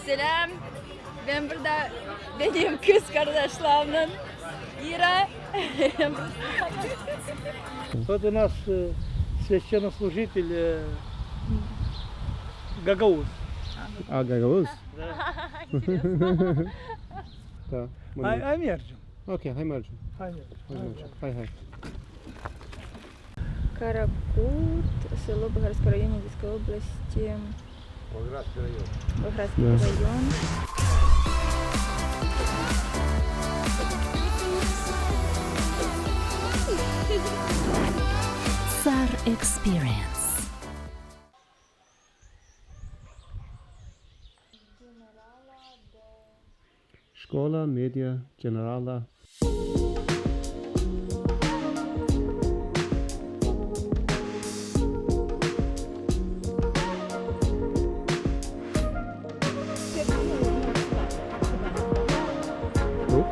Selam. Ben burada benim kız kardeşlerimin Ира. Вот у нас священнослужитель Гагауз. А, Гагауз? Так. Амерджин. Окей, хай Марджин. Хай. Каракут, село Болгарського району Львівської області. Болградський Да. район. Цар Experience. Школа медиа генерала. Ну?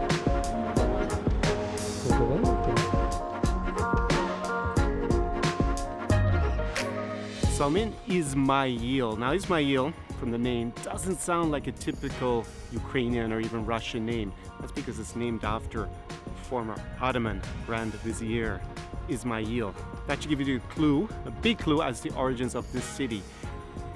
So I'm in Izmail. Now Izmail, from the name, doesn't sound like a typical Ukrainian or even Russian name. That's because it's named after former Ottoman Grand Vizier Ismail. That should give you a clue, a big clue as to the origins of this city.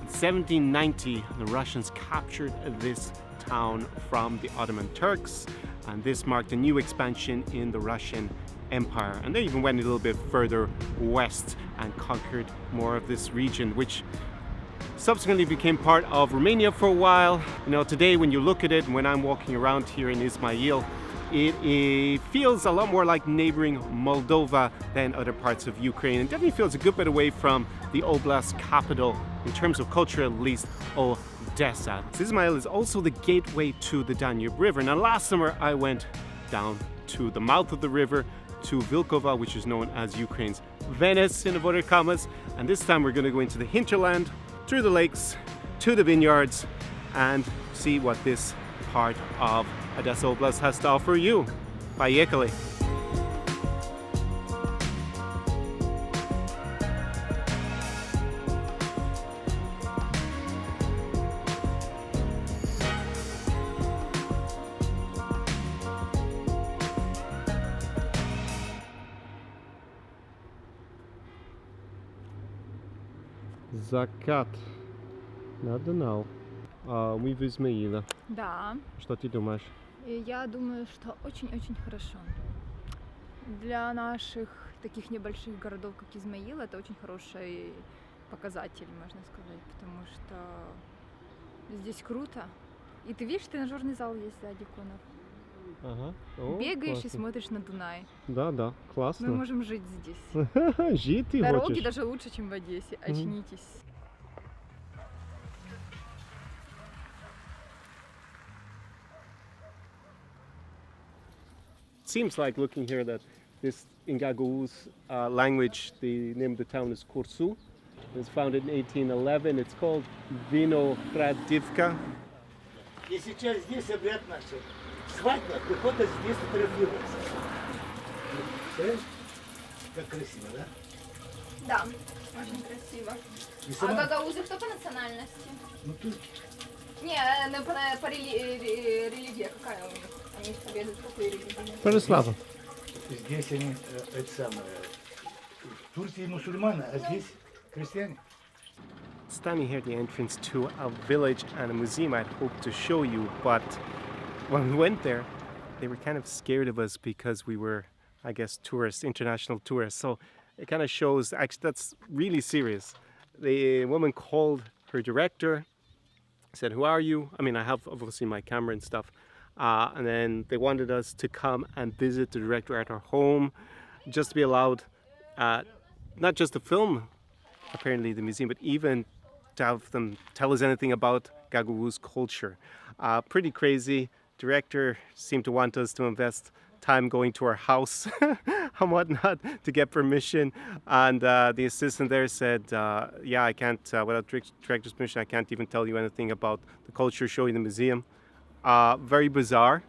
In 1790, the Russians captured this town from the Ottoman Turks, and this marked a new expansion in the Russian Empire. And they even went a little bit further west and conquered more of this region, which subsequently became part of Romania for a while. You know, today when you look at it, when I'm walking around here in Ismail, it feels a lot more like neighboring Moldova than other parts of Ukraine. It definitely feels a good bit away from the oblast capital, in terms of culture at least, Odessa. Izmail is also the gateway to the Danube River. Now last summer I went down to the mouth of the river, to Vilkova, which is known as Ukraine's Venice in inverted commas, and this time we're going to go into the hinterland, through the lakes, to the vineyards, and see what this part of Odessa Oblast has to offer you. Поехали! Закат. Надо знал. Мы в Измаиле. Да, Что ты думаешь? и я думаю, что очень-очень хорошо. Для наших таких небольших городов, как Измаил, это очень хороший показатель, можно сказать, потому что здесь круто. И ты видишь, тренажерный зал есть сзади, Конор. Ага. О, Бегаешь и классно. смотришь на Дунай. Да, Мы классно. можем жить здесь. Жить ты Дороги хочешь? даже лучше, чем в Одессе. Очнитесь. Seems like looking here that this in Gagauz language, the name of the town is Kursu. It was founded in 1811. It's called Vinogradivka. И сейчас здесь обряд наш. Свадьба, приходят здесь фотографироваться. Представляешь? Как красиво, да? Да, очень красиво. И А сама... гагаузы кто по национальности? Ну, тут Не, по религии какая у них? Они исповедуют какую религию? Православа. здесь они, это самое, в Турции мусульмане, а здесь христиане. Standing here at the entrance to a village and a museum I'd hoped to show you, but when we went there, they were kind of scared of us because we were, I guess, tourists, international tourists. So it kind of shows, actually, that's really serious. The woman called her director, said, "Who are you?" I mean, I have obviously my camera and stuff. And then they wanted us to come and visit the director at her home, just to be allowed, not just to film, apparently, the museum, but even to have them tell us anything about Gagauz culture. Pretty crazy. Director seemed to want us to invest time going to her house and whatnot to get permission. And the assistant there said, yeah, I can't, without director's permission, I can't even tell you anything about the culture, show you the museum. Very bizarre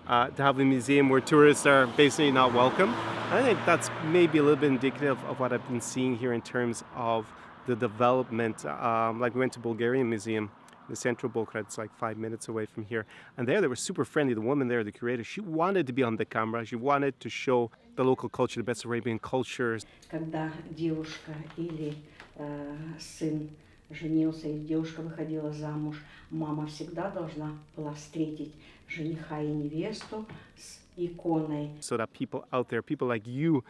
to have a museum where tourists are basically not welcome. I think that's maybe a little bit indicative of what I've been seeing here in terms of the development. Like we went to Bulgarian Museum the central Belgrade. It's like 5 minutes away from here. And there they were super friendly. The woman there, the curator, she wanted to be on the camera. She wanted to show the local culture, the Bessarabian culture. Когда девушка или сын женился, и девушка выходила замуж, мама всегда должна была встретить жениха и невесту с иконой. So that people out there, people like you,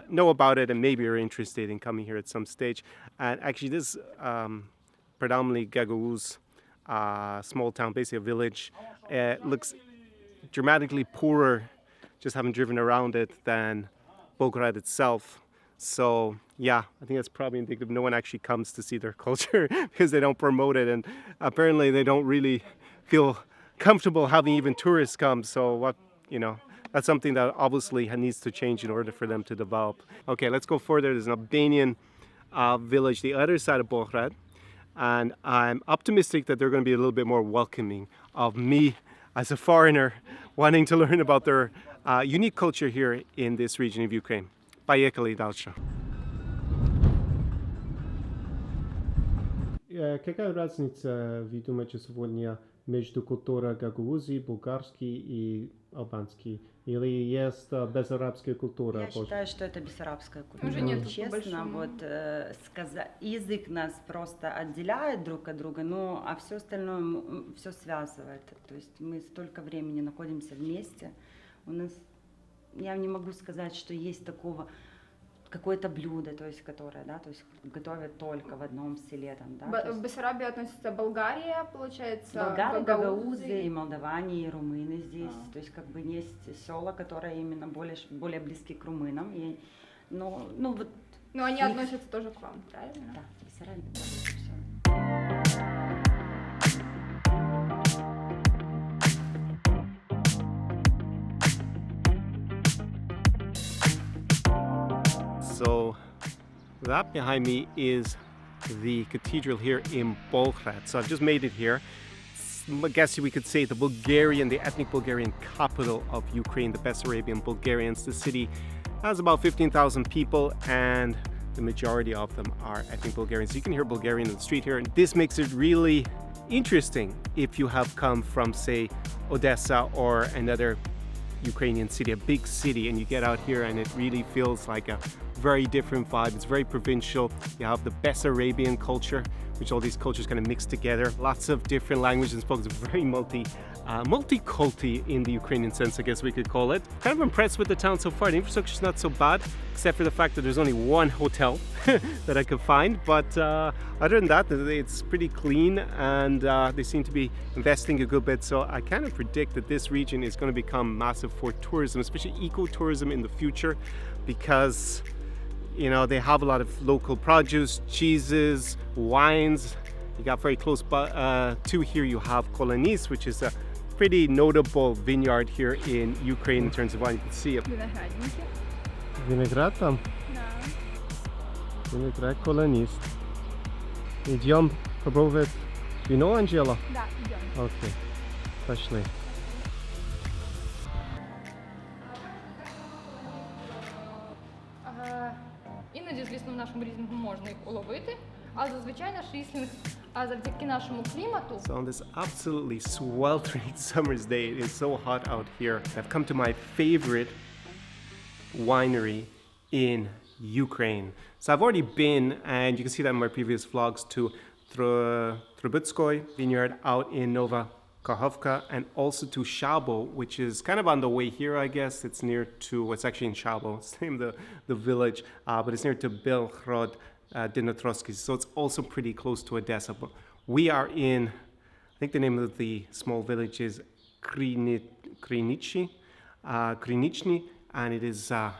know about it and maybe are interested in coming here at some stage. And actually this predominantly Gagauz small town, basically a village, looks dramatically poorer just having driven around it than Belgrade itself. So yeah, I think that's probably indicative. No one actually comes to see their culture because they don't promote it, and apparently they don't really feel comfortable having even tourists come. So what, that's something that obviously needs to change in order for them to develop. Okay, let's go further. There's an Albanian village the other side of Belgrade, and I'm optimistic that they're going to be a little bit more welcoming of me as a foreigner wanting to learn about their unique culture here in this region of Ukraine. Поехали дальше. Какая разница, вы думаете, сегодня между культурой гагаузской, булгарской и албанской? Или есть бессарабская культура? Я считаю, что это бессарабская культура. Уже нет, Честно, по-большому. вот язык нас просто отделяет друг от друга, а все остальное все связывает. То есть мы столько времени находимся вместе. У нас, я не могу сказать, что есть такого какое-то блюдо, то есть которое, то есть готовят только в одном селе там, то В Бессарабии относится Болгария, получается, болгары, гагаузы. гагаузы, и молдаване, и румыны здесь. То есть есть села, которые именно более близки к румынам. Но они относятся тоже к вам, правильно? Да, Бессарабия, все. So that behind me is the cathedral here in Belgrade. So I've just made it here. I guess we could say the ethnic Bulgarian capital of Ukraine, the Bessarabian Bulgarians. The city has about 15,000 people, and the majority of them are ethnic Bulgarians. You can hear Bulgarian in the street here, and this makes it really interesting if you have come from, say, Odessa or another Ukrainian city, a big city, and you get out here and it really feels like a very different vibe. It's very provincial. You have the Bessarabian culture, which all these cultures kind of mix together. Lots of different languages spoken. It's very multi-culti in the Ukrainian sense, I guess we could call it. Kind of impressed with the town so far. The infrastructure's not so bad, except for the fact that there's only one hotel that I could find. But other than that, it's pretty clean, and they seem to be investing a good bit. So I kind of predict that this region is going to become massive for tourism, especially ecotourism in the future, because they have a lot of local produce, cheeses, wines. You got very close to here, you have Kolonis, which is a pretty notable vineyard here in Ukraine in terms of wine. You can see it. Виноградники. Виноград там? Да. Виноград колонист. Идем попробовать вино, Анжела? Да, идем. Окей, пошли. Іноді, звісно, в нашому різнингу можна їх уловити, але зазвичай наш ріслінг, завдяки нашому клімату. So on this absolutely sweltering summer's day, it is so hot out here. I've come to my favorite winery in Ukraine. So I've already been, and you can see that in my previous vlogs, to Trubetskoy vineyard out in Nova Kakhovka, and also to Shabo, which is kind of on the way here, I guess. It's near to, it's actually in Shabo, it's named the village, but it's near to Belgorod Dnipropetrovsk, so it's also pretty close to Odessa. But we are in, I think the name of the small village is Krynichny, and it is a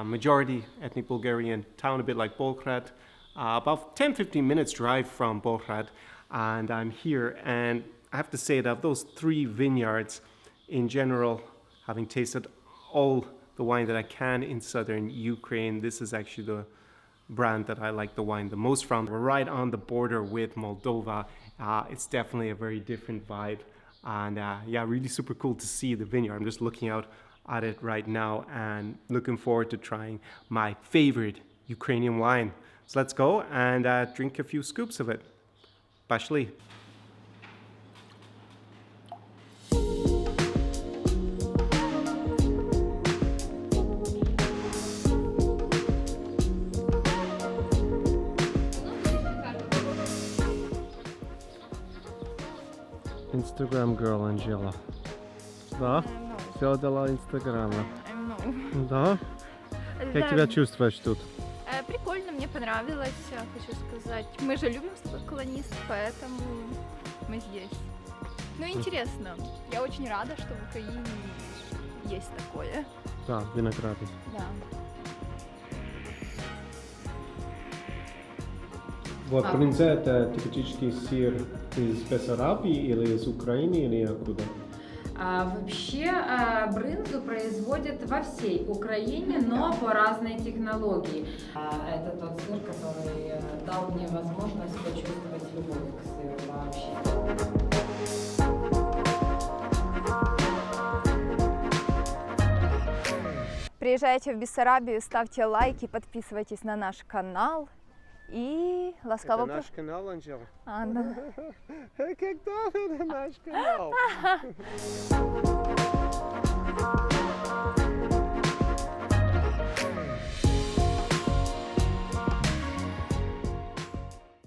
majority ethnic Bulgarian town, a bit like Belgrade, about 10-15 minutes drive from Belgrade, and I'm here, and I have to say that of those three vineyards, in general, having tasted all the wine that I can in southern Ukraine, this is actually the brand that I like the wine the most from. We're right on the border with Moldova. It's definitely a very different vibe, and really super cool to see the vineyard. I'm just looking out at it right now and looking forward to trying my favorite Ukrainian wine. So let's go and drink a few scoops of it. Пошли. Instagram girl Angela. Да? Все дала Инстаграма. Да? Как тебя чувствуешь тут? Прикольно, мне понравилось, хочу сказать. Мы же любим колонист, поэтому мы здесь. Ну, интересно. Я очень рада, что в Украине есть такое. Да, винограды. Да. Вот брынза это типический сыр из Бессарабии или из Украины или откуда? Вообще брынзу производят во всей Украине, но по разной технологии. Это тот сыр, который дал мне возможность почувствовать любовь к сыру вообще. Приезжайте в Бессарабию, ставьте лайки, подписывайтесь на наш канал и ласкаво Это наш канал, Анжела. Да. Когда это наш канал?